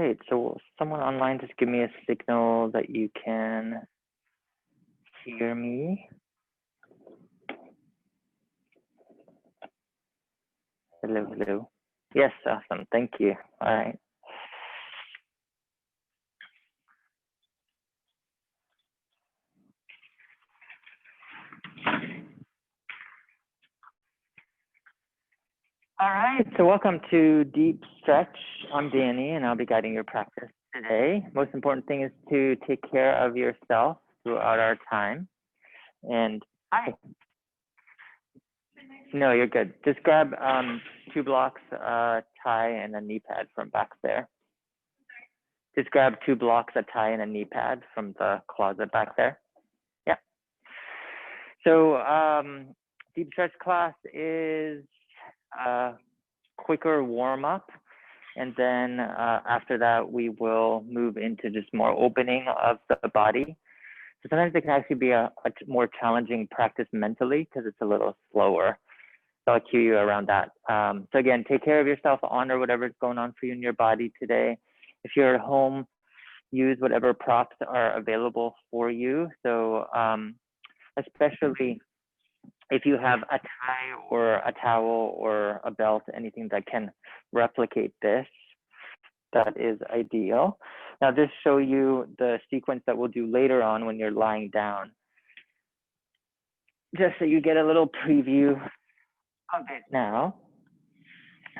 right, so someone online just give me a signal that you can hear me. Hello, hello. Yes, awesome, thank you. All right. All right, so welcome to Deep Stretch. I'm Danny, and I'll be guiding your practice today. Most important thing is to take care of yourself throughout our time. And hi. No, you're good. Just grab 2 blocks, tie, and a knee pad from back there. Just grab 2 blocks, a tie, and a knee pad from the closet back there. Yeah. So Deep Stretch class is quicker warm up, and then after that we will move into just more opening of the body. So sometimes it can actually be a more challenging practice mentally because it's a little slower. So I'll cue you around that. So again, take care of yourself, honor whatever's going on for you in your body today. If you're at home, use whatever props are available for you. So especially if you have a tie or a towel or a belt, anything that can replicate this, that is ideal. Now this show you the sequence that we'll do later on when you're lying down, just so you get a little preview of it now.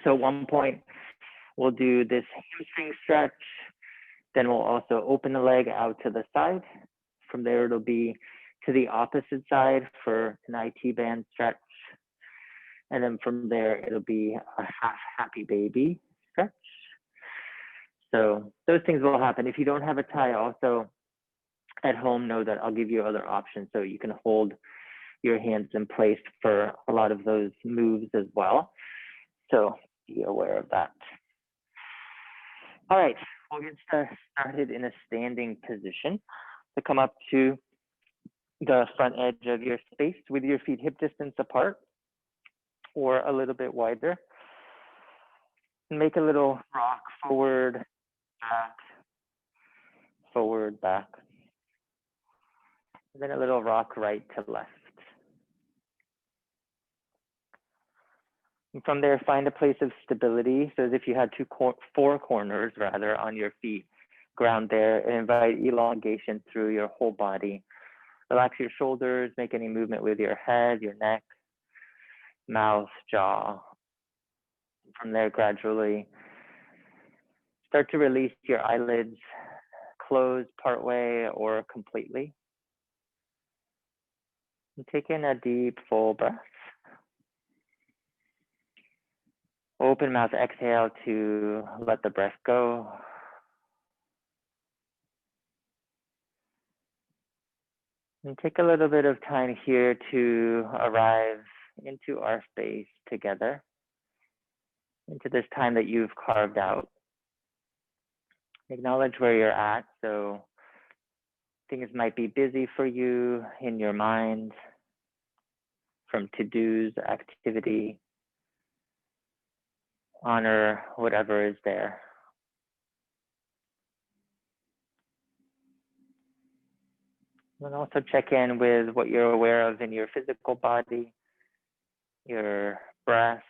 So at one point, we'll do this hamstring stretch. Then we'll also open the leg out to the side. From there, it'll be to the opposite side for an IT band stretch. And then from there, it'll be a half happy baby stretch. So those things will happen. If you don't have a tie also at home, know that I'll give you other options so you can hold your hands in place for a lot of those moves as well. So be aware of that. All right, we'll get started in a standing position. So come up to the front edge of your space with your feet hip distance apart or a little bit wider. Make a little rock forward, back. And then a little rock right to left. And from there, find a place of stability. So as if you had 4 corners rather on your feet, ground there, and invite elongation through your whole body. Relax your shoulders, make any movement with your head, your neck, mouth, jaw. From there, gradually start to release your eyelids, close partway or completely. And take in a deep, full breath. Open mouth, exhale to let the breath go. And take a little bit of time here to arrive into our space together, into this time that you've carved out. Acknowledge where you're at. So things might be busy for you in your mind, from to-dos, activity. Honor whatever is there. And also check in with what you're aware of in your physical body, your breath.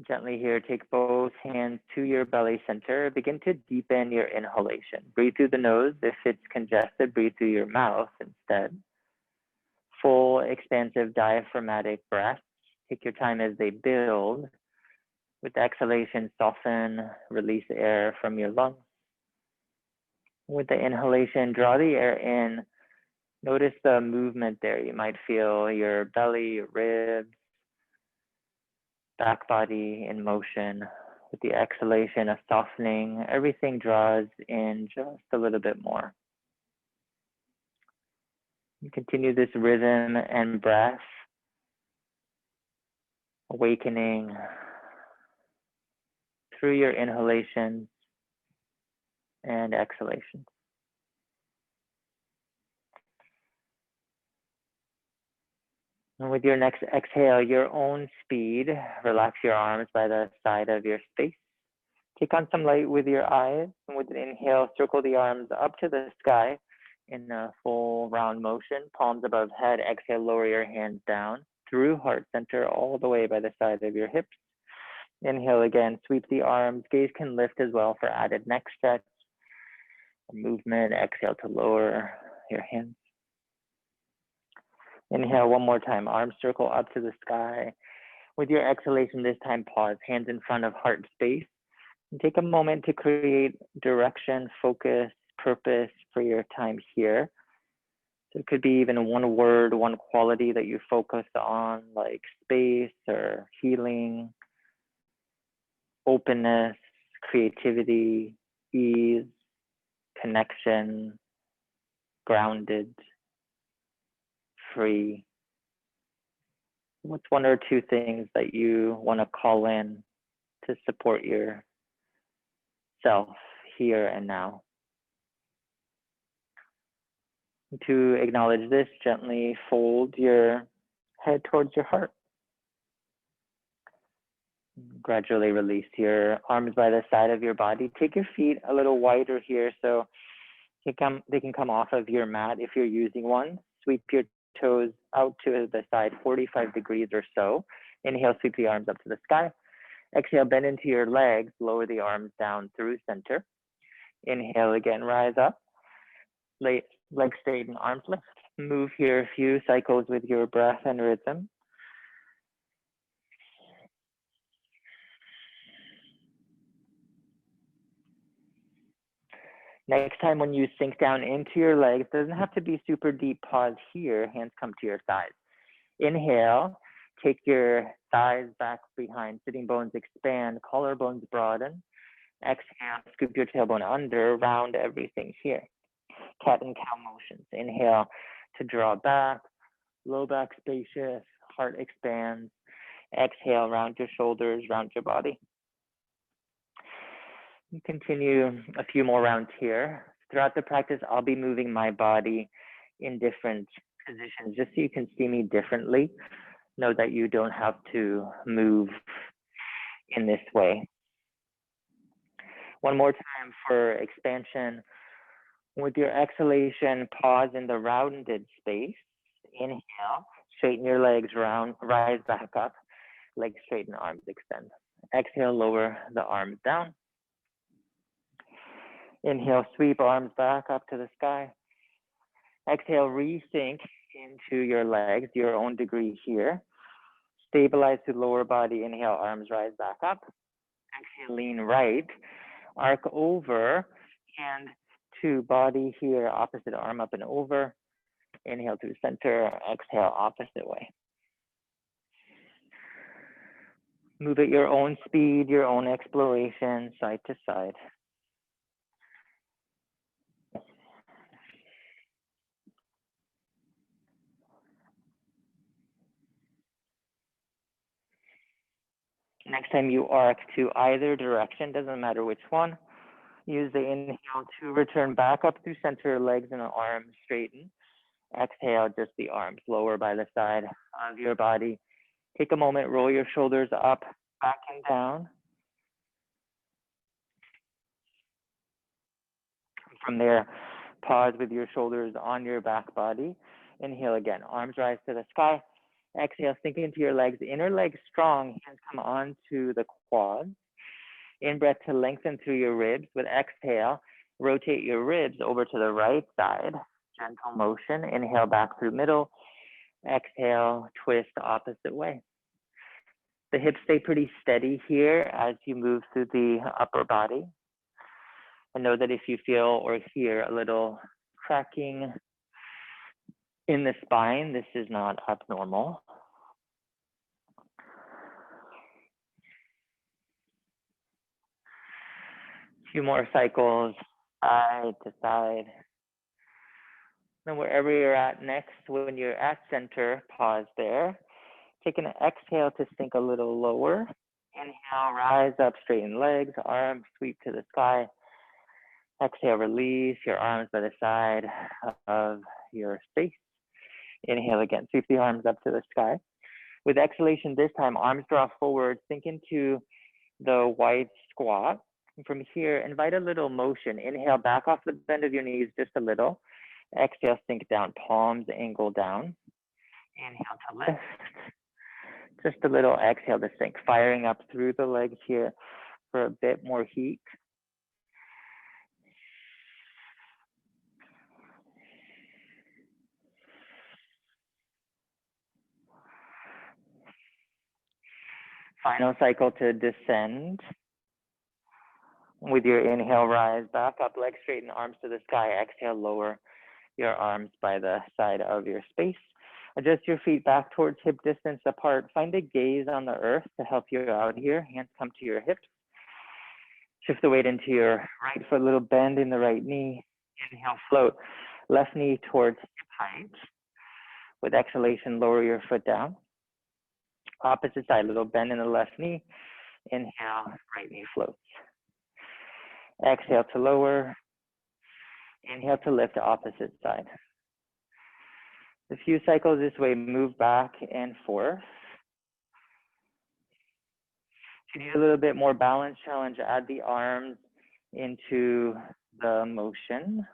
Gently here, take both hands to your belly center. Begin to deepen your inhalation. Breathe through the nose. If it's congested, breathe through your mouth instead. Full, expansive, diaphragmatic breaths. Take your time as they build. With exhalation, soften, release air from your lungs. With the inhalation, draw the air in. Notice the movement there. You might feel your belly, your ribs, back body in motion. With the exhalation, a softening. Everything draws in just a little bit more. You continue this rhythm and breath, awakening through your inhalation and exhalation. And with your next exhale, your own speed, relax your arms by the side of your space. Take on some light with your eyes. And with an inhale, circle the arms up to the sky in a full round motion, palms above head. Exhale, lower your hands down through heart center all the way by the side of your hips. Inhale again, sweep the arms. Gaze can lift as well for added neck stretch. Movement, exhale to lower your hands. Inhale one more time, arms circle up to the sky. With your exhalation this time, pause, hands in front of heart space. And take a moment to create direction, focus, purpose for your time here. So it could be even one word, one quality that you focus on, like space or healing, openness, creativity, ease, connection, grounded, free. What's one or two things that you want to call in to support yourself here and now? To acknowledge this, gently fold your head towards your heart. Gradually release your arms by the side of your body. Take your feet a little wider here so they can come off of your mat if you're using one. Sweep your toes out to the side 45 degrees or so. Inhale, sweep the arms up to the sky. Exhale, bend into your legs, lower the arms down through center. Inhale again, rise up. Legs straighten, arms lift. Move here a few cycles with your breath and rhythm. Next time when you sink down into your legs, doesn't have to be super deep, pause here, hands come to your sides. Inhale, take your thighs back behind, sitting bones expand, collarbones broaden. Exhale, scoop your tailbone under, round everything here. Cat and cow motions. Inhale to draw back, low back spacious, heart expands. Exhale, round your shoulders, round your body. Continue a few more rounds here. Throughout the practice, I'll be moving my body in different positions just so you can see me differently. Know that you don't have to move in this way. One more time for expansion. With your exhalation, pause in the rounded space. Inhale, straighten your legs round, rise back up. Legs straighten, arms extend. Exhale, lower the arms down. Inhale, sweep arms back up to the sky. Exhale, resync into your legs, your own degree here. Stabilize to lower body. Inhale, arms rise back up. Exhale, lean right. Arc over, hand to body here, opposite arm up and over. Inhale through center, exhale opposite way. Move at your own speed, your own exploration, side to side. Next time you arc to either direction, doesn't matter which one. Use the inhale to return back up through center, legs and arms straighten. Exhale, just the arms lower by the side of your body. Take a moment, roll your shoulders up, back and down. From there, pause with your shoulders on your back body. Inhale again, arms rise to the sky. Exhale, sink into your legs, inner legs strong, hands come onto the quads. In breath to lengthen through your ribs. With exhale, rotate your ribs over to the right side. Gentle motion. Inhale back through middle. Exhale, twist opposite way. The hips stay pretty steady here as you move through the upper body. And know that if you feel or hear a little cracking in the spine, this is not abnormal. A few more cycles, side to side. And wherever you're at next, when you're at center, pause there. Take an exhale to sink a little lower. Inhale, rise up, straighten legs, arms sweep to the sky. Exhale, release your arms by the side of your space. Inhale again, sweep the arms up to the sky. With exhalation this time, arms draw forward, sink into the wide squat. And from here, invite a little motion. Inhale, back off the bend of your knees just a little. Exhale, sink down, palms angle down. Inhale to lift. Just a little exhale to sink, firing up through the legs here for a bit more heat. Final cycle to descend. With your inhale, rise back up, legs straighten, arms to the sky. Exhale, lower your arms by the side of your space. Adjust your feet back towards hip distance apart. Find a gaze on the earth to help you out here. Hands come to your hips. Shift the weight into your right foot, little bend in the right knee. Inhale, float. Left knee towards hip height. With exhalation, lower your foot down. Opposite side, little bend in the left knee. Inhale, right knee floats. Exhale to lower. Inhale to lift to opposite side. A few cycles this way, move back and forth. If you need a little bit more balance challenge, add the arms into the motion.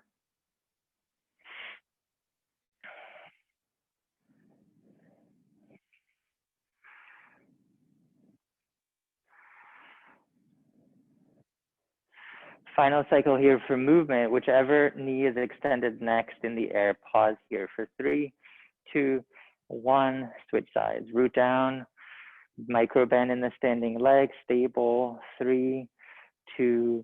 Final cycle here for movement, whichever knee is extended next in the air, pause here for 3, 2, 1, switch sides, root down, micro bend in the standing leg, stable, 3, 2,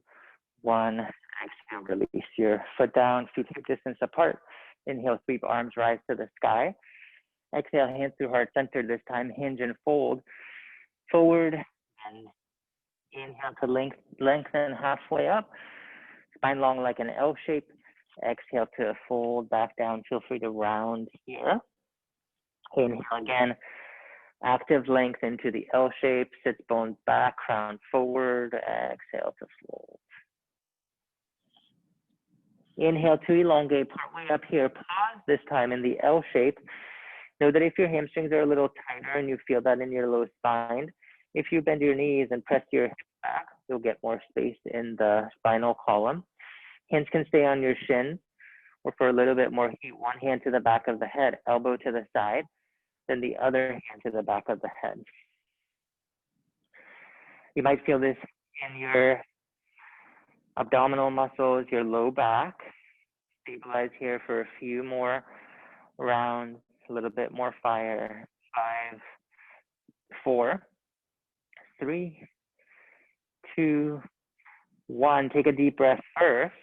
1, exhale, release your foot down, feet hip distance apart. Inhale, sweep arms, rise to the sky. Exhale, hands through heart center, this time hinge and fold forward, and inhale to lengthen halfway up, spine long like an L shape. Exhale to fold back down, feel free to round here. Inhale again, active length into the L shape, sits bones back, crown forward, exhale to fold. Inhale to elongate, partway up here, pause this time in the L shape. Know that if your hamstrings are a little tighter and you feel that in your low spine, if you bend your knees and press your hips back, you'll get more space in the spinal column. Hands can stay on your shin, or for a little bit more heat, one hand to the back of the head, elbow to the side, then the other hand to the back of the head. You might feel this in your abdominal muscles, your low back. Stabilize here for a few more rounds, a little bit more fire. 5, 4, 3, 2, 1. Take a deep breath first.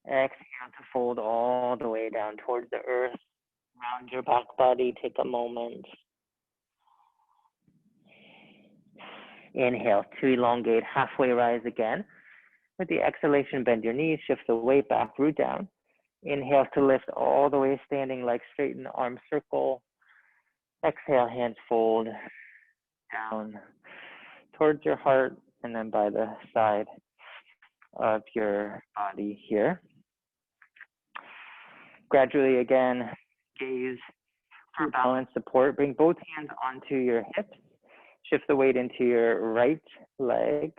Exhale to fold all the way down towards the earth. Round your back body, take a moment. Inhale to elongate, halfway rise again. With the exhalation, bend your knees, shift the weight back, root down. Inhale to lift all the way standing, like straighten, arm circle. Exhale, hands fold down towards your heart and then by the side of your body here. Gradually again, gaze for balance support. Bring both hands onto your hips. Shift the weight into your right leg,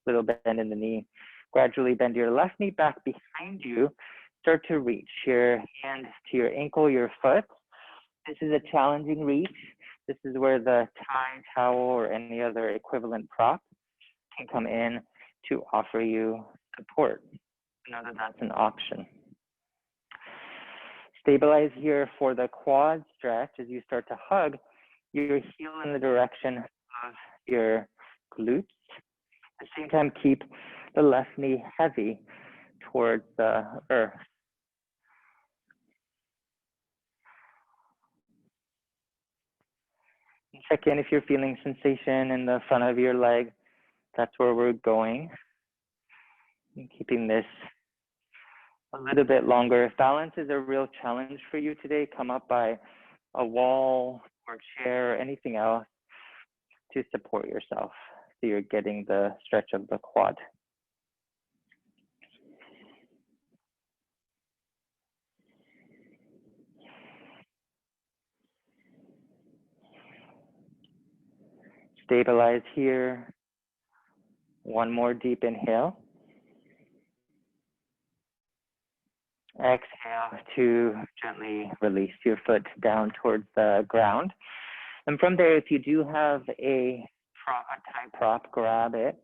little bend in the knee. Gradually bend your left knee back behind you. Start to reach your hand to your ankle, your foot. This is a challenging reach. This is where the tie, towel, or any other equivalent prop can come in to offer you support. Know that that's an option. Stabilize here for the quad stretch as you start to hug your heel in the direction of your glutes. At the same time, keep the left knee heavy towards the earth. Check in if you're feeling sensation in the front of your leg. That's where we're going. And keeping this a little bit longer. If balance is a real challenge for you today, come up by a wall or chair or anything else to support yourself so you're getting the stretch of the quad. Stabilize here. One more deep inhale. Exhale to gently release your foot down towards the ground. And from there, if you do have a tie prop, grab it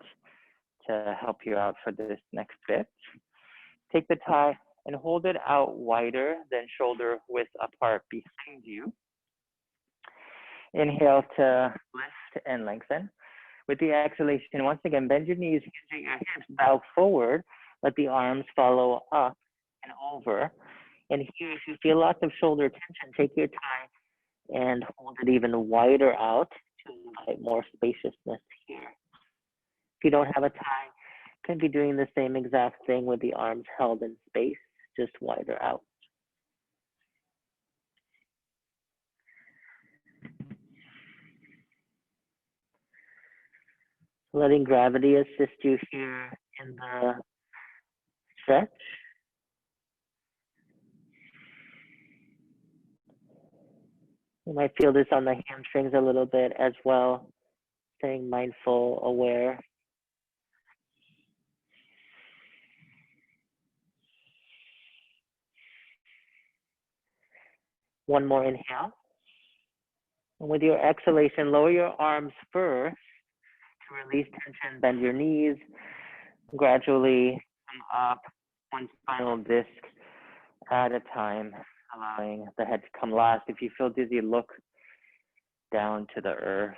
to help you out for this next bit. Take the tie and hold it out wider than shoulder width apart behind you. Inhale to lift and lengthen. With the exhalation, once again, bend your knees, hinge your hips, bow forward, let the arms follow up and over. And here, if you feel lots of shoulder tension, take your tie and hold it even wider out to invite more spaciousness here. If you don't have a tie, you can be doing the same exact thing with the arms held in space, just wider out. Letting gravity assist you here in the stretch. You might feel this on the hamstrings a little bit as well, staying mindful, aware. One more inhale. And with your exhalation, lower your arms first to release tension, bend your knees, gradually come up one spinal disc at a time, allowing the head to come last. If you feel dizzy, look down to the earth.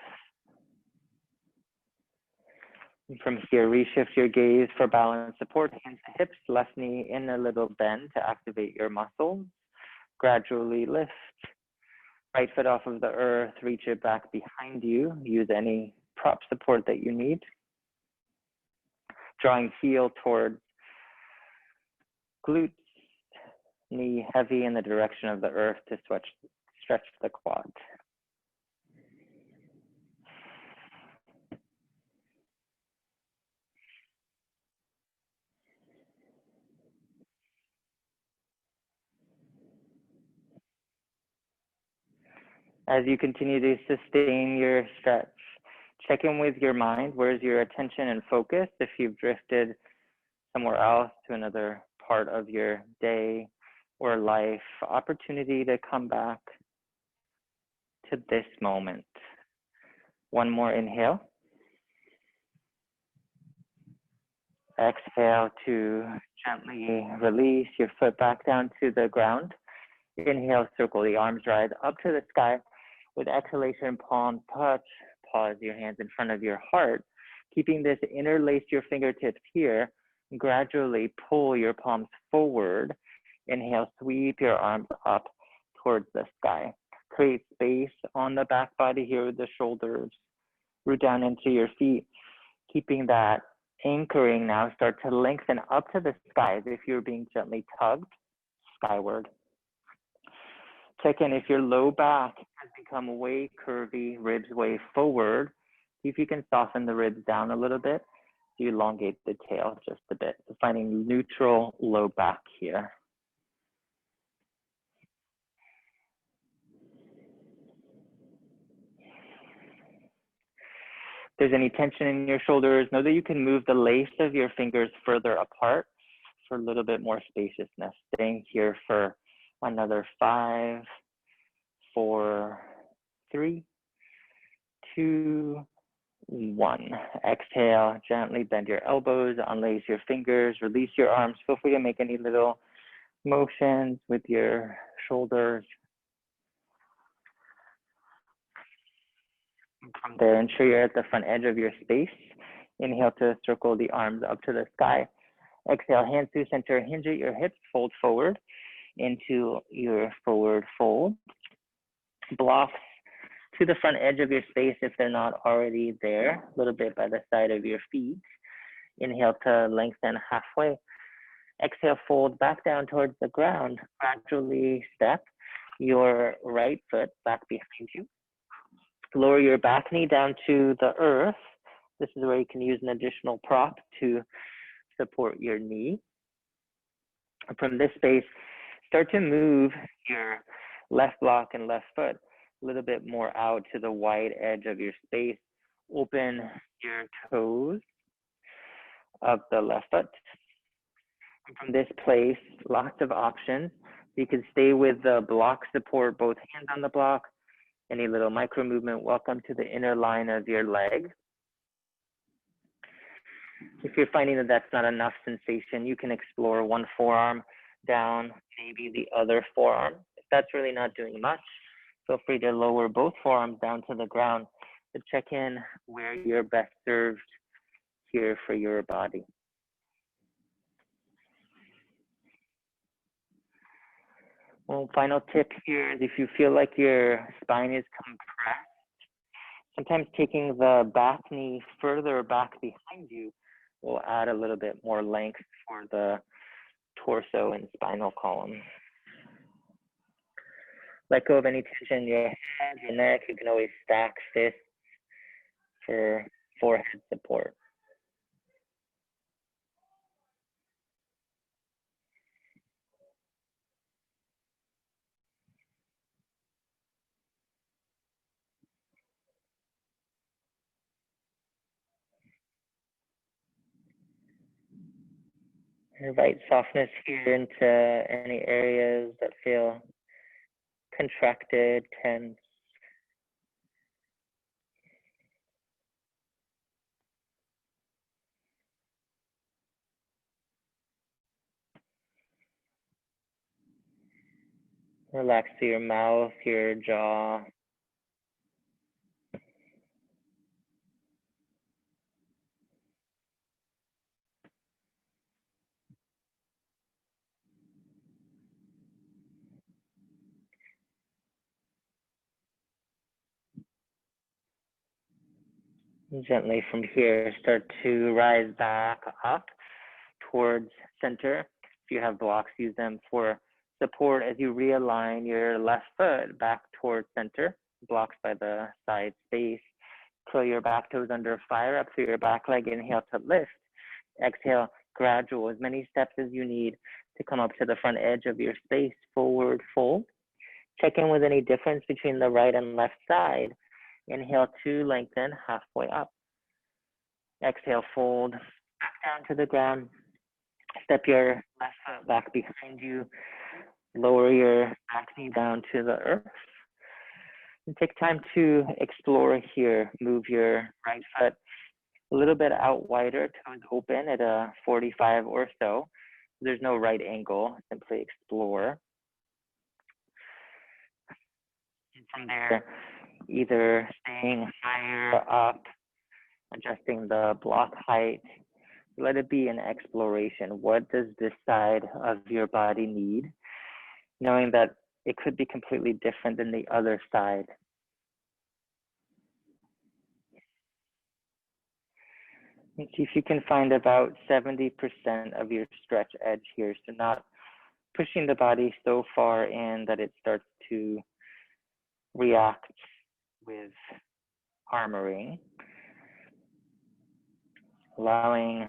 And from here, reshift your gaze for balance support, hands to hips, left knee in a little bend to activate your muscles. Gradually lift, right foot off of the earth, reach it back behind you. Use any prop support that you need. Drawing heel towards glutes, knee heavy in the direction of the earth to stretch the quads. As you continue to sustain your stretch, check in with your mind. Where's your attention and focus? If you've drifted somewhere else to another part of your day or life, opportunity to come back to this moment. One more inhale. Exhale to gently release your foot back down to the ground. Inhale, circle the arms, rise up to the sky. With exhalation, palms touch. Pause your hands in front of your heart. Keeping this, interlace your fingertips here. Gradually pull your palms forward. Inhale, sweep your arms up towards the sky. Create space on the back body here with the shoulders. Root down into your feet. Keeping that anchoring now, start to lengthen up to the sky as if you're being gently tugged skyward. Check in if your low back has become way curvy, ribs way forward. See if you can soften the ribs down a little bit. You elongate the tail just a bit. So finding neutral low back here. If there's any tension in your shoulders, know that you can move the lace of your fingers further apart for a little bit more spaciousness. Staying here for another 5, 4, 3, 2, 1. Exhale, gently bend your elbows, unlace your fingers, release your arms. Feel free to make any little motions with your shoulders. From there, ensure you're at the front edge of your space. Inhale to circle the arms up to the sky. Exhale, hands through center, hinge at your hips, fold forward into your forward fold. Blocks to the front edge of your space if they're not already there, a little bit by the side of your feet. Inhale to lengthen halfway. Exhale, fold back down towards the ground. Gradually step your right foot back behind you. Lower your back knee down to the earth. This is where you can use an additional prop to support your knee. From this space, start to move your left block and left foot a little bit more out to the wide edge of your space, open your toes of the left foot. From this place, lots of options. You can stay with the block support, both hands on the block, any little micro movement. Welcome to the inner line of your leg. If you're finding that that's not enough sensation, you can explore one forearm down, maybe the other forearm. If that's really not doing much, feel free to lower both forearms down to the ground to check in where you're best served here for your body. Well, final tip here is if you feel like your spine is compressed, sometimes taking the back knee further back behind you will add a little bit more length for the torso and spinal column. Let go of any tension in your head, your neck. You can always stack fists for forehead support. Invite softness here into any areas that feel contracted, tense. Relax through your mouth, your jaw. Gently from here, start to rise back up towards center. If you have blocks, use them for support as you realign your left foot back towards center, blocks by the side space. Curl your back toes under fire up through your back leg. Inhale to lift. Exhale, gradual, as many steps as you need to come up to the front edge of your space. Forward fold. Check in with any difference between the right and left side. Inhale to lengthen, halfway up. Exhale, fold back down to the ground. Step your left foot back behind you. Lower your back knee down to the earth. And take time to explore here. Move your right foot a little bit out wider, toes open at a 45 or so. There's no right angle, simply explore. And from there, either staying higher up, adjusting the block height, let it be an exploration. What does this side of your body need? Knowing that it could be completely different than the other side. And see if you can find about 70% of your stretch edge here. So not pushing the body so far in that it starts to react with armoring. Allowing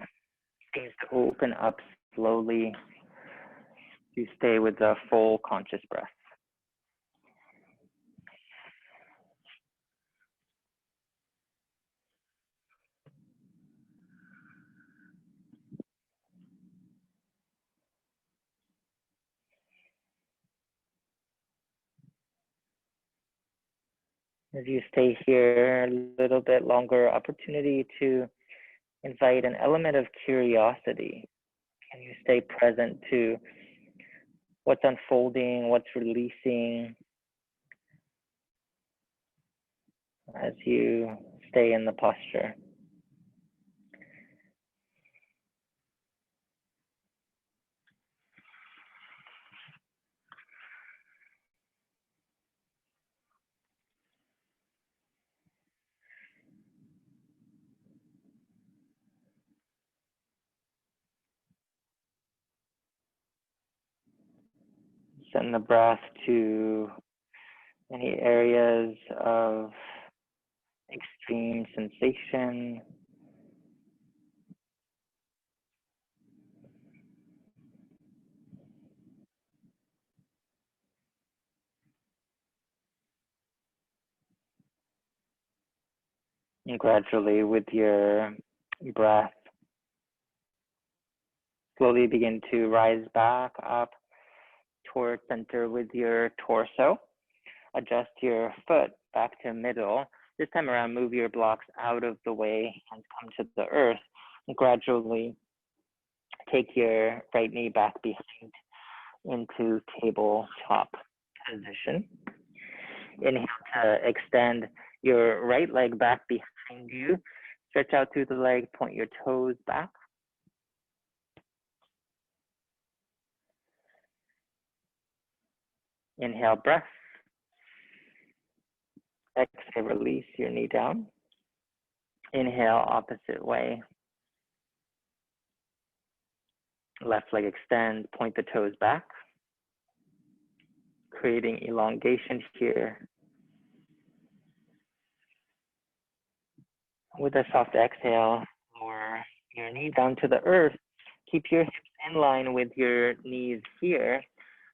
things to open up slowly to stay with the full conscious breath. As you stay here a little bit longer, opportunity to invite an element of curiosity. Can you stay present to what's unfolding, what's releasing as you stay in the posture? Send the breath to any areas of extreme sensation. And gradually with your breath, slowly begin to rise back up towards center with your torso. Adjust your foot back to middle. This time around, move your blocks out of the way and come to the earth. And gradually take your right knee back behind into tabletop position. Inhale to extend your right leg back behind you. Stretch out through the leg, point your toes back. Inhale, breath. Exhale, release your knee down. Inhale, opposite way. Left leg extend, point the toes back. Creating elongation here. With a soft exhale, lower your knee down to the earth. Keep your hips in line with your knees here.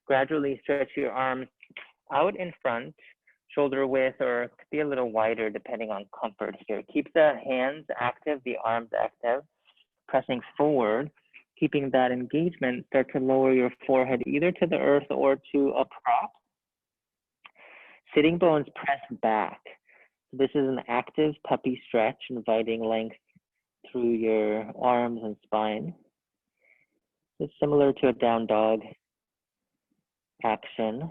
Gradually stretch your arms out in front, shoulder width, or could be a little wider depending on comfort here. Keep the hands active, the arms active, pressing forward, keeping that engagement. Start to lower your forehead either to the earth or to a prop. Sitting bones press back. This is an active puppy stretch, inviting length through your arms and spine. It's similar to a down dog action.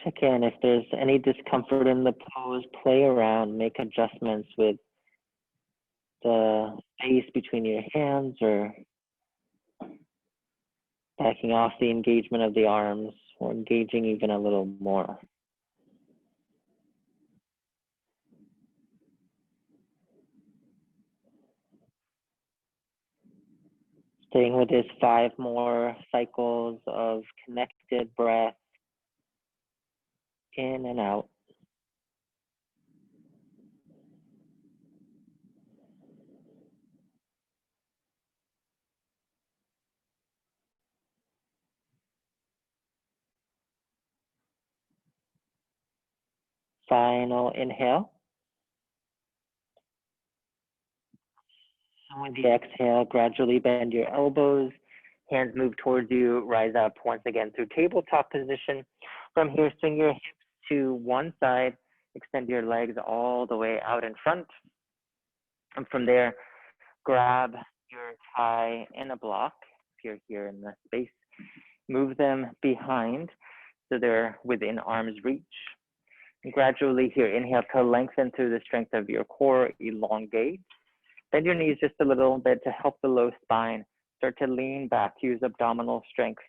Check in if there's any discomfort in the pose, play around, make adjustments with the space between your hands or backing off the engagement of the arms or engaging even a little more. Staying with this 5 more cycles of connected breath in and out. Final inhale. And with the exhale, gradually bend your elbows, hands move towards you, rise up once again through tabletop position. From here, swing your hips to one side, extend your legs all the way out in front. And from there, grab your thigh in a block, if you're here in the space. Move them behind so they're within arm's reach. And gradually here, inhale to lengthen through the strength of your core, elongate. Bend your knees just a little bit to help the low spine. Start to lean back, use abdominal strength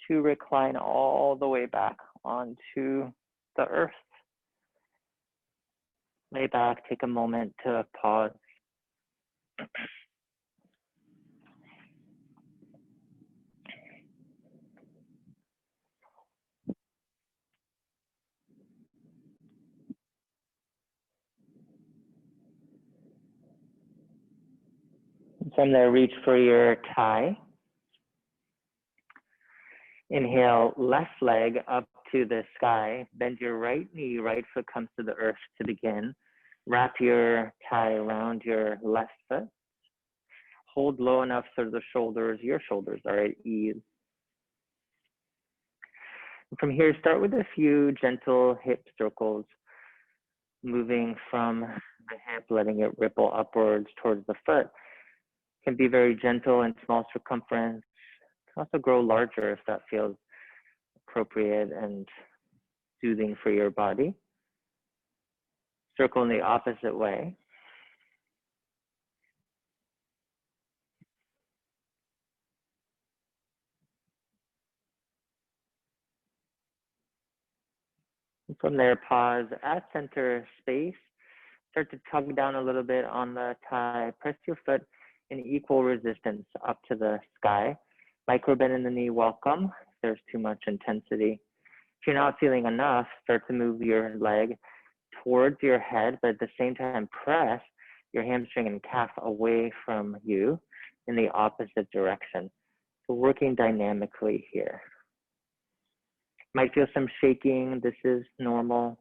to recline all the way back onto the earth. Lay back, take a moment to pause. From there, reach for your thigh. Inhale, left leg up to the sky. Bend your right knee, right foot comes to the earth to begin. Wrap your thigh around your left foot. Hold low enough so the shoulders, your shoulders are at ease. From here, start with a few gentle hip circles, moving from the hip, letting it ripple upwards towards the foot. Can be very gentle and small circumference. Can also grow larger if that feels appropriate and soothing for your body. Circle in the opposite way. And from there, pause at center space. Start to tug down a little bit on the thigh. Press your foot in equal resistance up to the sky. Micro bend in the knee, welcome. If there's too much intensity. If you're not feeling enough, start to move your leg towards your head, but at the same time, press your hamstring and calf away from you in the opposite direction. So working dynamically here. Might feel some shaking. This is normal.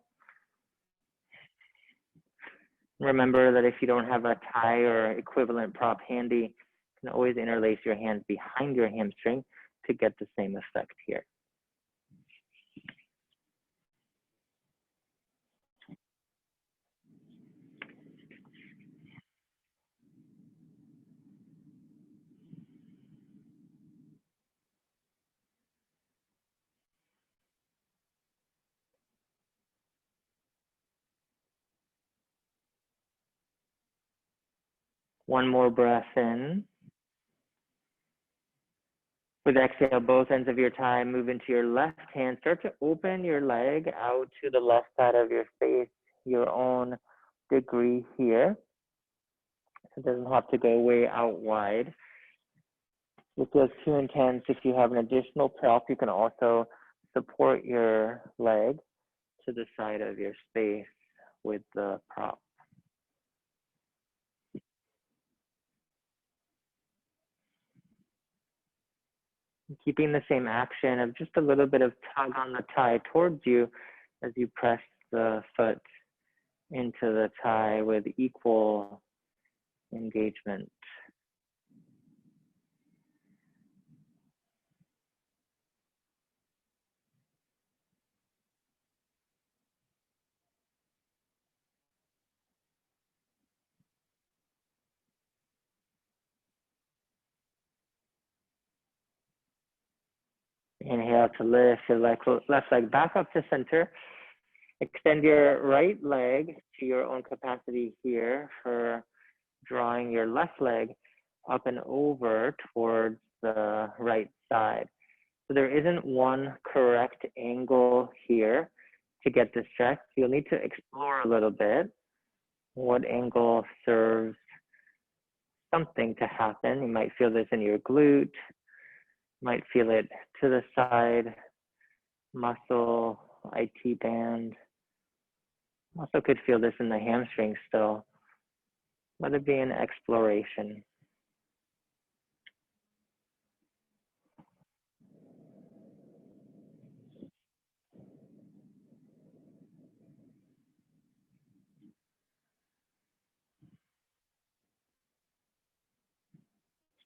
Remember that if you don't have a tie or equivalent prop handy, you can always interlace your hands behind your hamstring to get the same effect here. One more breath in. With exhale, both ends of your tie move into your left hand. Start to open your leg out to the left side of your face, your own degree here. It doesn't have to go way out wide. If it feels too intense, if you have an additional prop, you can also support your leg to the side of your space with the prop. Keeping the same action of just a little bit of tug on the tie towards you as you press the foot into the tie with equal engagement. Inhale to lift your left leg back up to center. Extend your right leg to your own capacity here for drawing your left leg up and over towards the right side. So there isn't one correct angle here to get this stretch. You'll need to explore a little bit what angle serves something to happen. You might feel this in your glute, might feel it to the side, muscle, IT band. Also could feel this in the hamstring still. Let it be an exploration.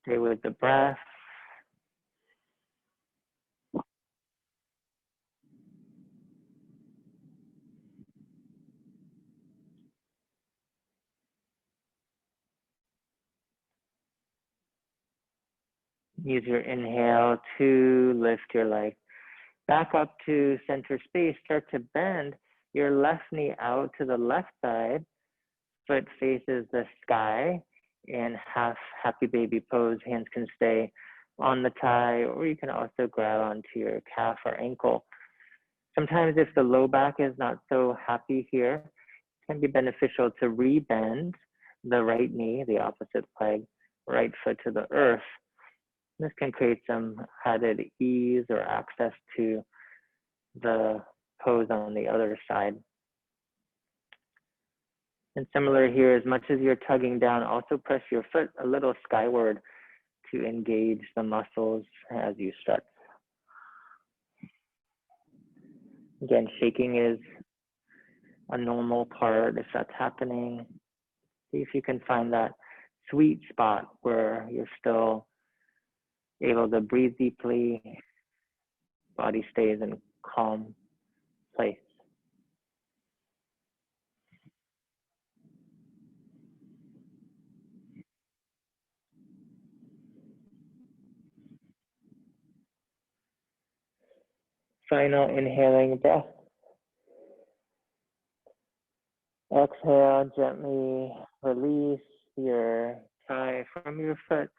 Stay with the breath. Use your inhale to lift your leg back up to center space. Start to bend your left knee out to the left side. Foot faces the sky in half happy baby pose. Hands can stay on the tie, or you can also grab onto your calf or ankle. Sometimes if the low back is not so happy here, it can be beneficial to rebend the right knee, the opposite leg, right foot to the earth. This can create some added ease or access to the pose on the other side. And similar here, as much as you're tugging down, also press your foot a little skyward to engage the muscles as you stretch. Again, shaking is a normal part if that's happening. See if you can find that sweet spot where you're still able to breathe deeply, body stays in calm place. Final inhaling breath. Exhale, gently release your tie from your foot.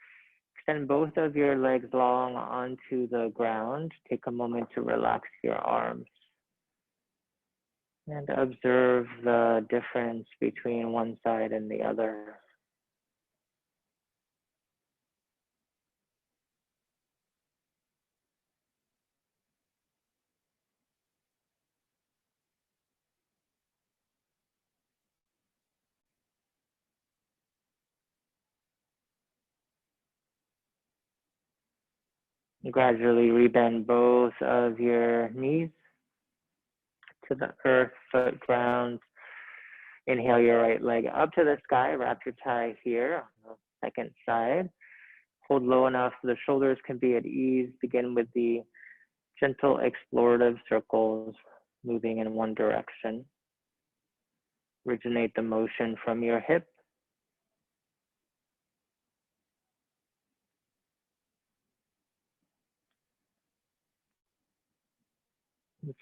Extend both of your legs long onto the ground. Take a moment to relax your arms and observe the difference between one side and the other. Gradually rebend both of your knees. to the earth, foot ground. Inhale your right leg up to the sky, wrap your tie here on the second side. Hold low enough so the shoulders can be at ease. Begin with the gentle explorative circles moving in one direction. Originate the motion from your hip.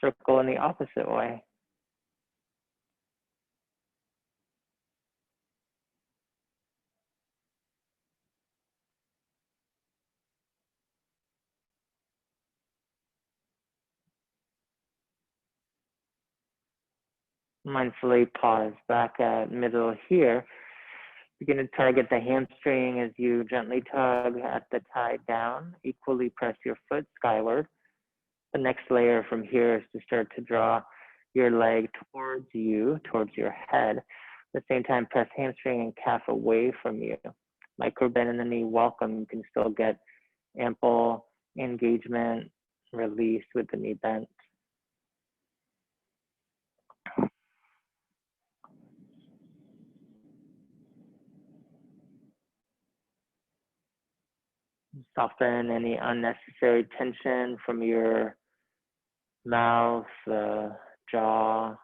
Circle in the opposite way. Mindfully pause back at middle here. Begin to target the hamstring as you gently tug at the tie down. Equally press your foot skyward. The next layer from here is to start to draw your leg towards you, towards your head. At the same time, press hamstring and calf away from you. Micro bend in the knee, welcome. You can still get ample engagement, release with the knee bent. Soften any unnecessary tension from your mouth, jaw,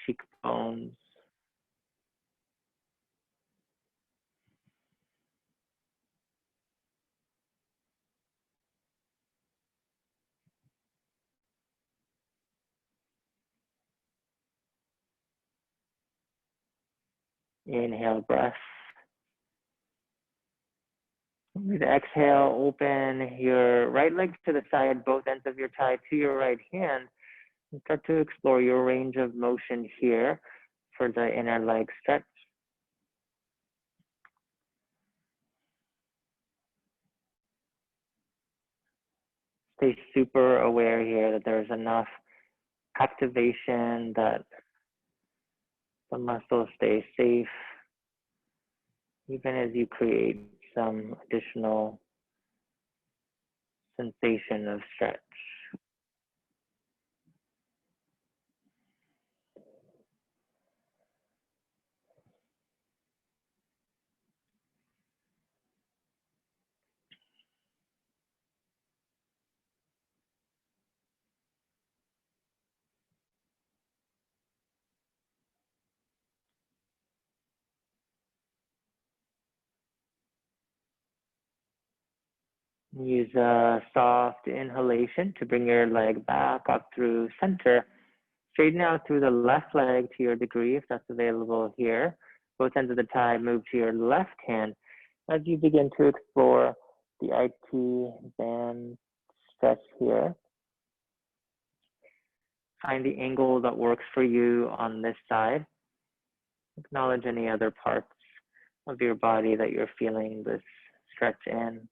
cheekbones. Inhale, breath. With exhale, open your right leg to the side, both ends of your tie to your right hand, and start to explore your range of motion here for the inner leg stretch. Stay super aware here that there's enough activation, that the muscles stay safe, even as you create some additional sensation of stretch. Use a soft inhalation to bring your leg back up through center. Straighten out through the left leg to your degree, if that's available here. Both ends of the tie move to your left hand as you begin to explore the IT band stretch here. Find the angle that works for you on this side. Acknowledge any other parts of your body that you're feeling this stretch in.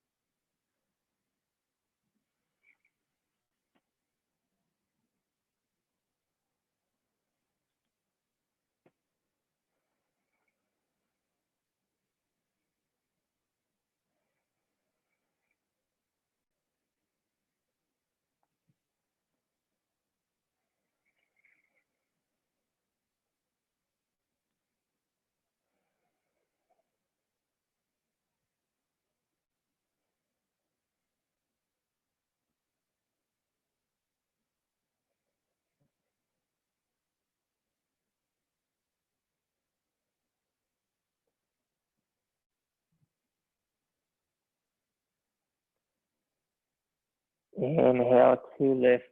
Inhale to lift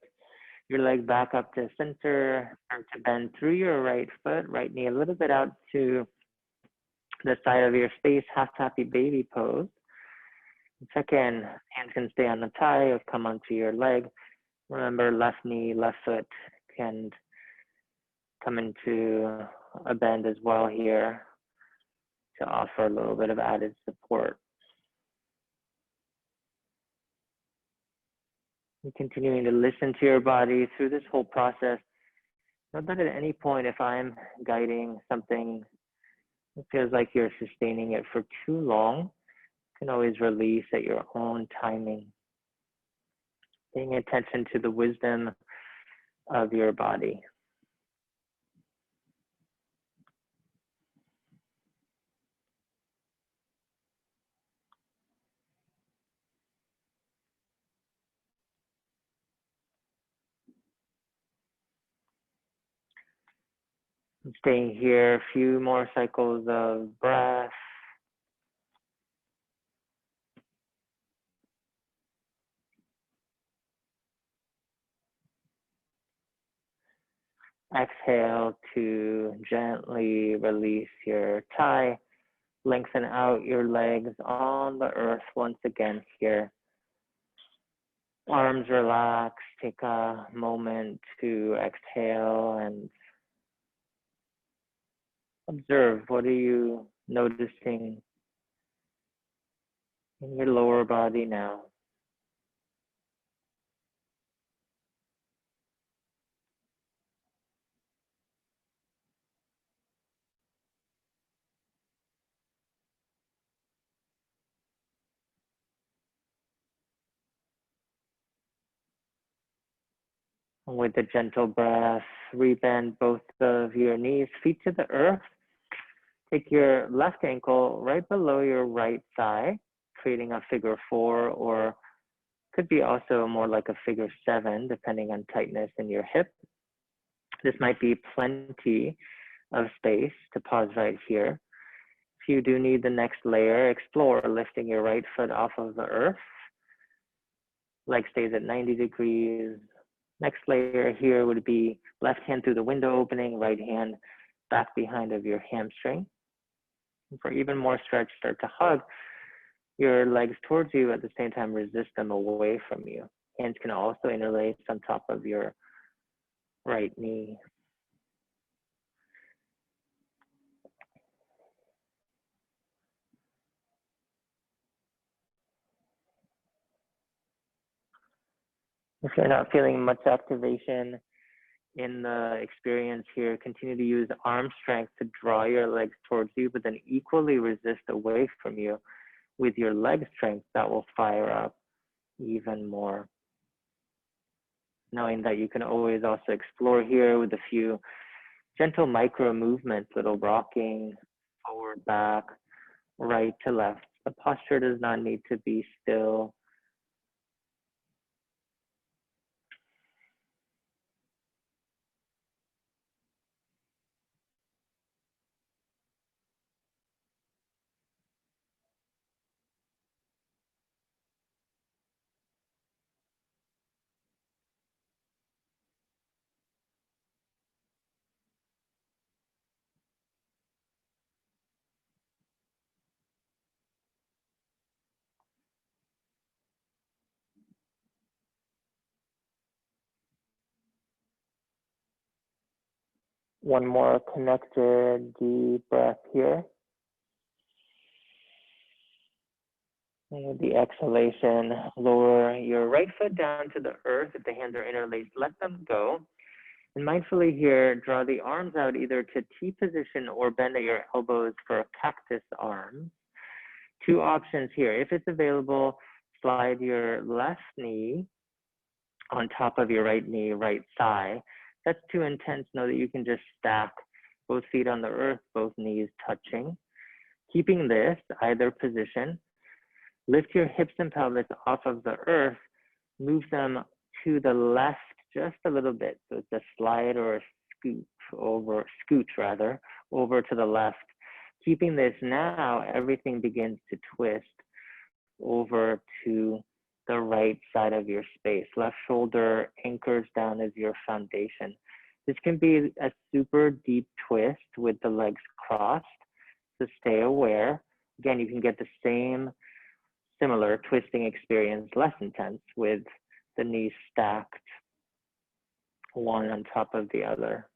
your leg back up to center. Start to bend through your right foot, right knee a little bit out to the side of your space, half happy baby pose. Check in, hands can stay on the tie or come onto your leg. Remember, left knee, left foot can come into a bend as well here to offer a little bit of added support. And continuing to listen to your body through this whole process. Know that at any point, if I'm guiding something, it feels like you're sustaining it for too long, you can always release at your own timing. Paying attention to the wisdom of your body. Staying here, a few more cycles of breath. Exhale to gently release your thigh. Lengthen out your legs on the earth once again here. Arms relax. Take a moment to exhale and observe. What are you noticing in your lower body now? With a gentle breath, rebend both of your knees, feet to the earth. Take your left ankle right below your right thigh, creating a figure 4, or could be also more like a figure 7, depending on tightness in your hip. This might be plenty of space to pause right here. If you do need the next layer, explore lifting your right foot off of the earth. Leg stays at 90 degrees. Next layer here would be left hand through the window opening, right hand back behind of your hamstring. And for even more stretch, start to hug your legs towards you, at the same time resist them away from you. Hands can also interlace on top of your right knee. If you're not feeling much activation in the experience here, continue to use arm strength to draw your legs towards you, but then equally resist away from you with your leg strength. That will fire up even more. Knowing that you can always also explore here with a few gentle micro movements, little rocking, forward, back, right to left. The posture does not need to be still. One more connected deep breath here. And with the exhalation, lower your right foot down to the earth. If the hands are interlaced, let them go. And mindfully here, draw the arms out either to T position or bend at your elbows for a cactus arm. Two options here. If it's available, slide your left knee on top of your right knee, right thigh. That's too intense. Know that you can just stack both feet on the earth, both knees touching. Keeping this, either position, lift your hips and pelvis off of the earth, move them to the left just a little bit. So it's a slide or a scoot over to the left. Keeping this now, everything begins to twist over to the right side of your space. Left shoulder anchors down as your foundation. This can be a super deep twist with the legs crossed, so stay aware. Again, you can get the same similar twisting experience, less intense, with the knees stacked one on top of the other.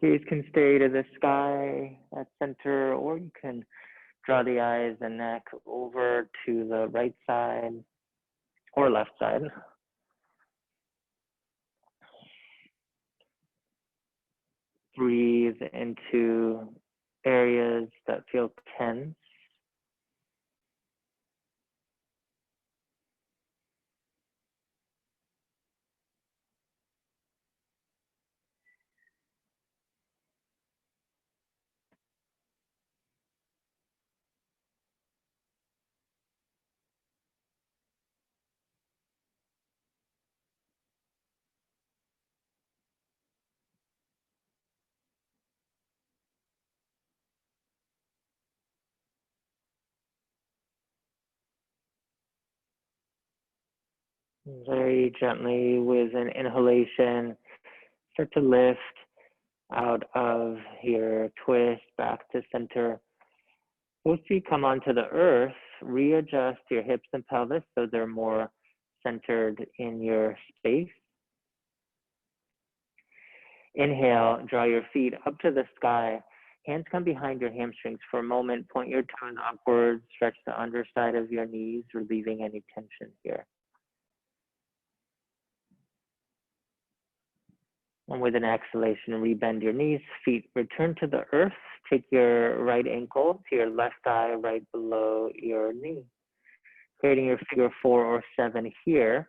Gaze can stay to the sky at center, or you can draw the eyes and neck over to the right side or left side. Breathe into areas that feel tense. Very gently with an inhalation, start to lift out of your twist back to center. Both feet come onto the earth, readjust your hips and pelvis so they're more centered in your space. Inhale, draw your feet up to the sky. Hands come behind your hamstrings for a moment. Point your toes upwards, stretch the underside of your knees, relieving any tension here. And with an exhalation, rebend your knees, feet return to the earth. Take your right ankle to your left thigh right below your knee. Creating your figure 4 or 7 here.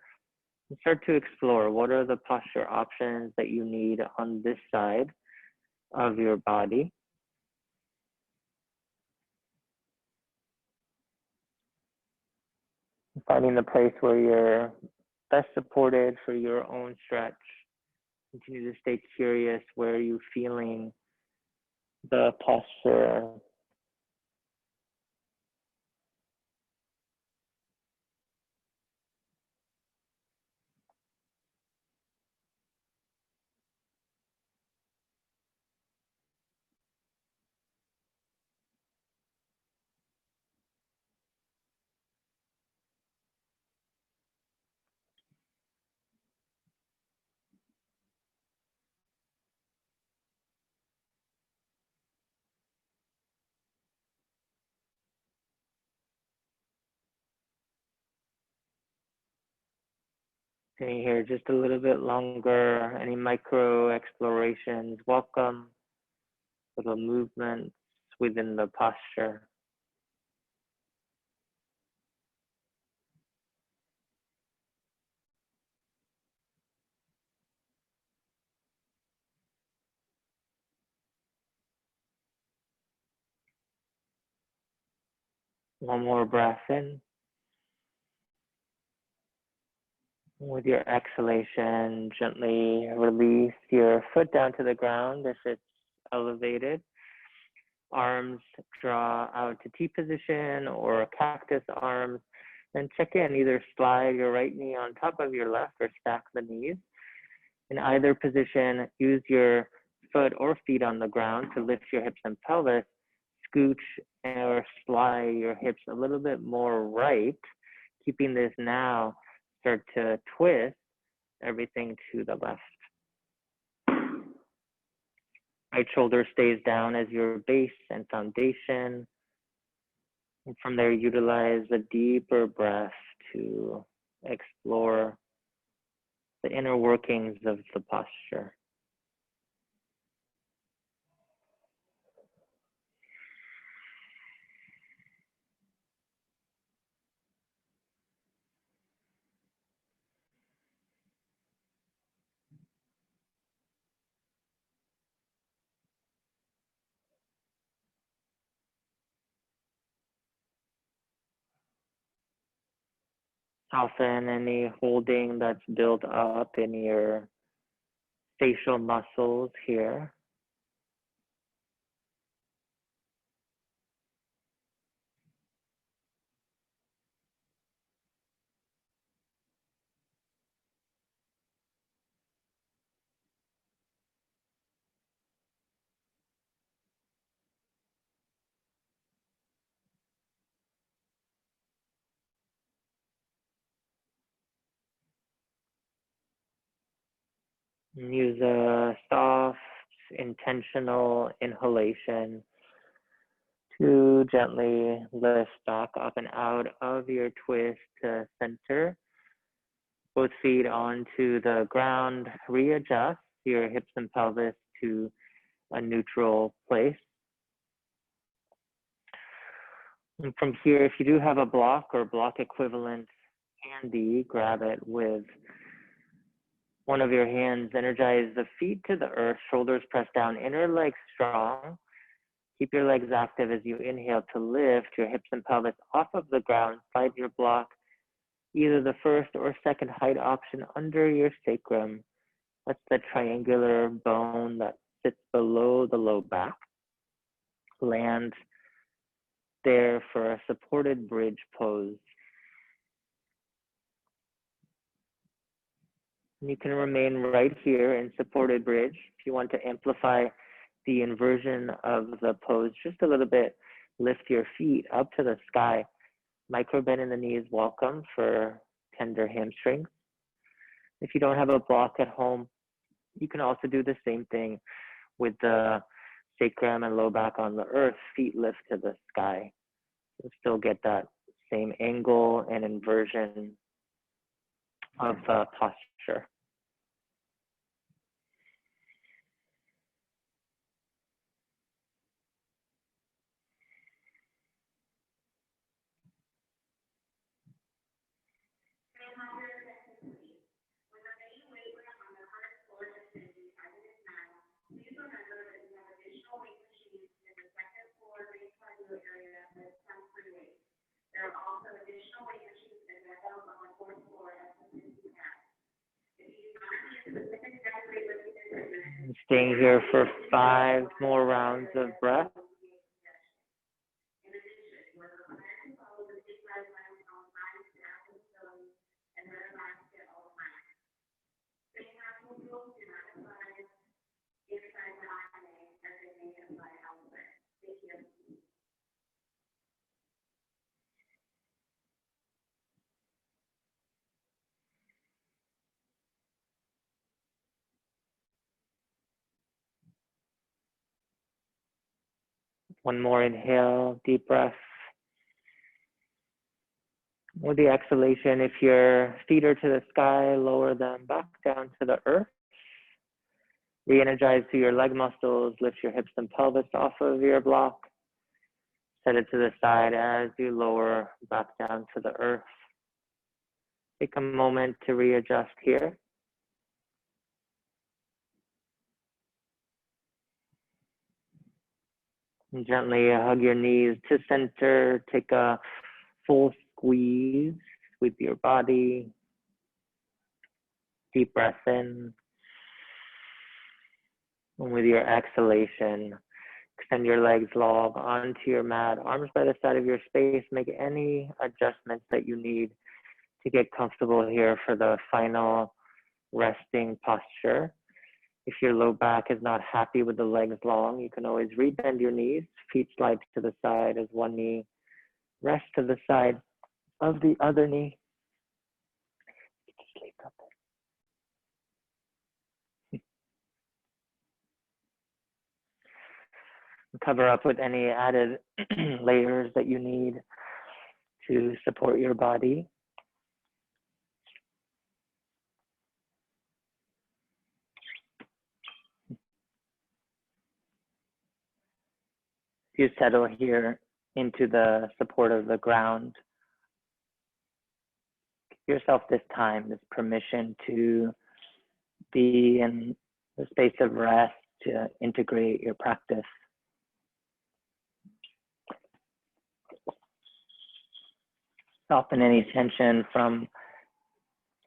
And start to explore what are the posture options that you need on this side of your body. Finding the place where you're best supported for your own stretch. Continue to stay curious. Where are you feeling the posture? Staying here just a little bit longer. Any micro explorations, welcome. Little movements within the posture. One more breath in. With your exhalation, gently release your foot down to the ground if it's elevated. Arms draw out to T position or cactus arms. Then check in, either slide your right knee on top of your left or stack the knees. In either position, use your foot or feet on the ground to lift your hips and pelvis. Scooch or slide your hips a little bit more right, keeping this now. Start to twist everything to the left. Right shoulder stays down as your base and foundation. And from there, utilize a deeper breath to explore the inner workings of the posture. Soften any holding that's built up in your facial muscles here. Use a soft, intentional inhalation to gently lift back up and out of your twist to center. Both feet onto the ground. Readjust your hips and pelvis to a neutral place. And from here, if you do have a block or block equivalent handy, grab it with one of your hands. Energize the feet to the earth, shoulders pressed down, inner leg strong. Keep your legs active as you inhale to lift your hips and pelvis off of the ground. Slide your block, either the first or second height option, under your sacrum. That's the triangular bone that sits below the low back. Land there for a supported bridge pose. You can remain right here in supported bridge. If you want to amplify the inversion of the pose just a little bit, lift your feet up to the sky. Micro bend in the knees, welcome for tender hamstrings. If you don't have a block at home, you can also do the same thing with the sacrum and low back on the earth, feet lift to the sky. You'll still get that same angle and inversion of posture. Staying here for 5 more rounds of breath. One more inhale, deep breath. With the exhalation, if your feet are to the sky, lower them back down to the earth. Re-energize through your leg muscles, lift your hips and pelvis off of your block. Set it to the side as you lower back down to the earth. Take a moment to readjust here. And gently hug your knees to center. Take a full squeeze with your body. Deep breath in. And with your exhalation, extend your legs long onto your mat, arms by the side of your space. Make any adjustments that you need to get comfortable here for the final resting posture. If your low back is not happy with the legs long, you can always rebend your knees, feet slide to the side as one knee rests to the side of the other knee. Sleep up. Cover up with any added layers that you need to support your body. You settle here into the support of the ground. Give yourself this time, this permission to be in the space of rest, to integrate your practice. Soften any tension from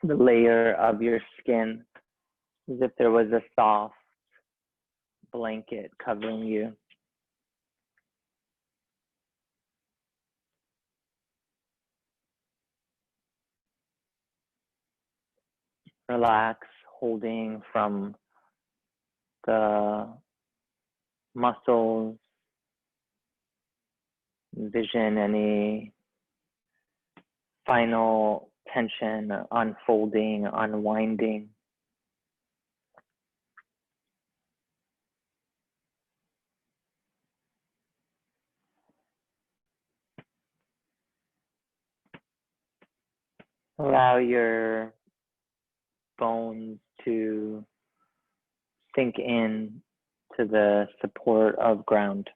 the layer of your skin, as if there was a soft blanket covering you. Relax, holding from the muscles. Envision any final tension unfolding, unwinding. Allow your bones to sink in to the support of ground.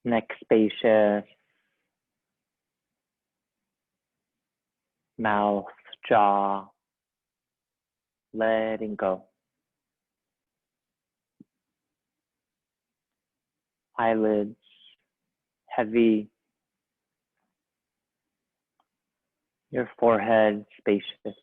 neck spacious, mouth, jaw, letting go. Eyelids heavy, your forehead spacious.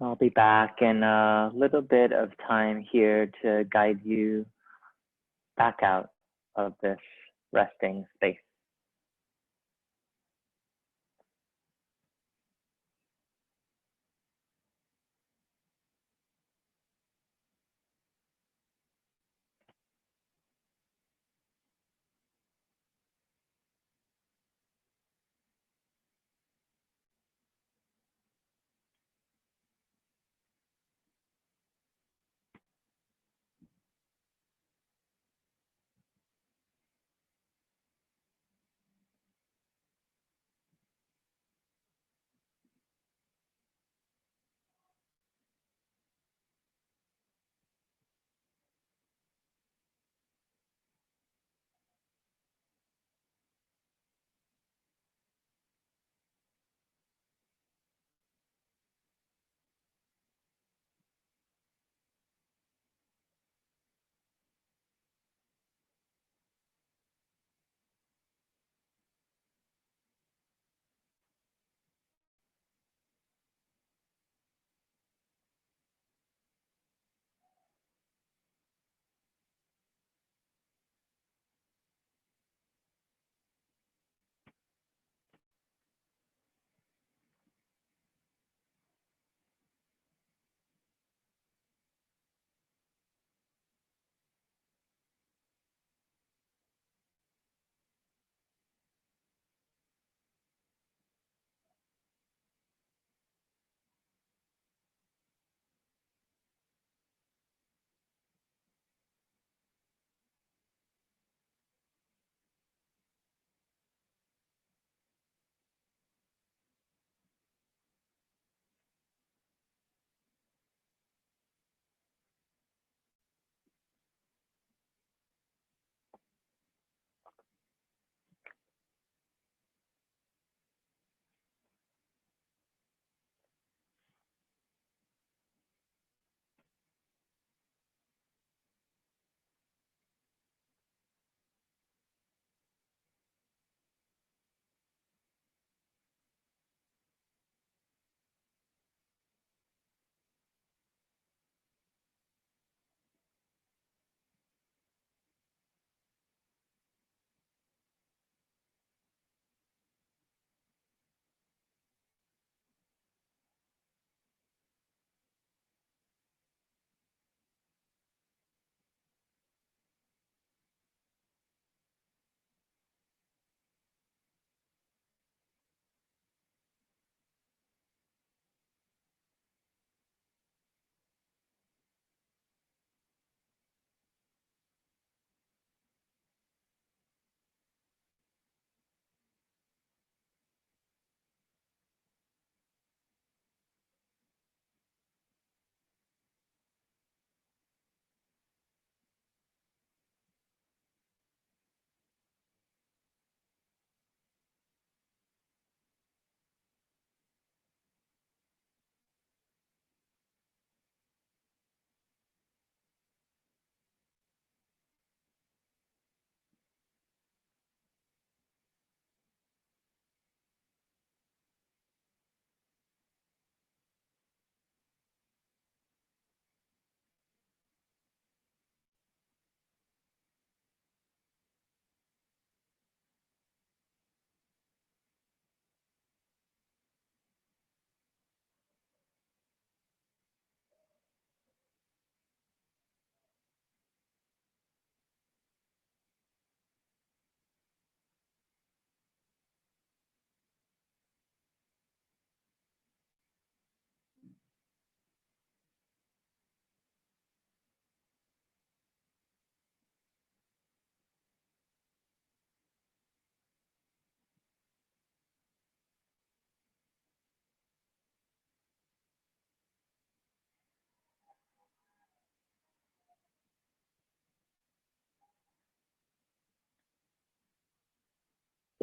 I'll be back in a little bit of time here to guide you back out of this resting space.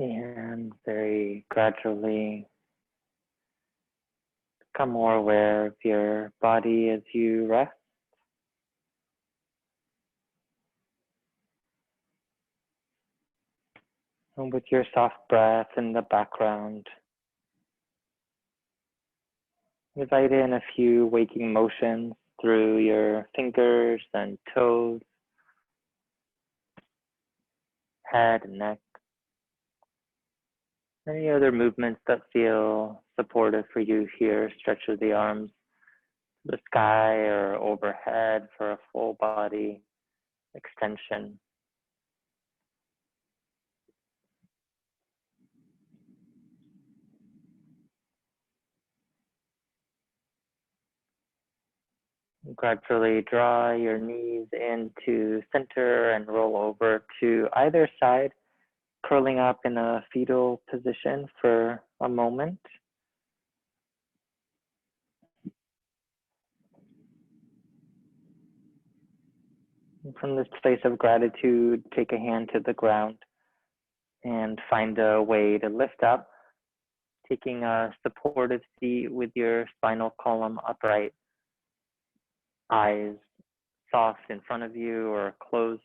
And very gradually become more aware of your body as you rest. And with your soft breath in the background, invite in a few waking motions through your fingers and toes, head and neck. Any other movements that feel supportive for you here? Stretch of the arms to the sky or overhead for a full body extension. Gradually draw your knees into center and roll over to either side, curling up in a fetal position for a moment. And from this place of gratitude, take a hand to the ground and find a way to lift up, taking a supportive seat with your spinal column upright, eyes soft in front of you or closed,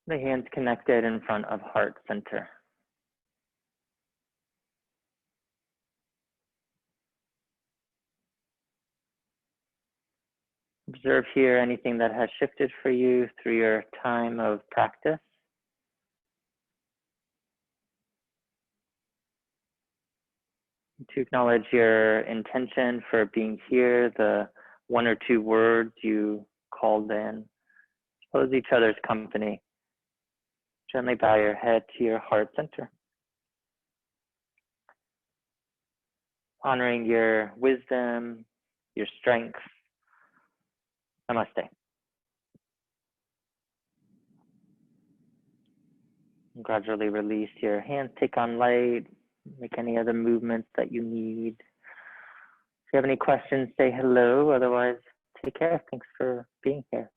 the hands connected in front of heart center. Observe here anything that has shifted for you through your time of practice. To acknowledge your intention for being here, the one or two words you called in, close each other's company. Gently bow your head to your heart center. Honoring your wisdom, your strength. Namaste. And gradually release your hands, take on light, make any other movements that you need. If you have any questions, say hello. Otherwise, take care. Thanks for being here.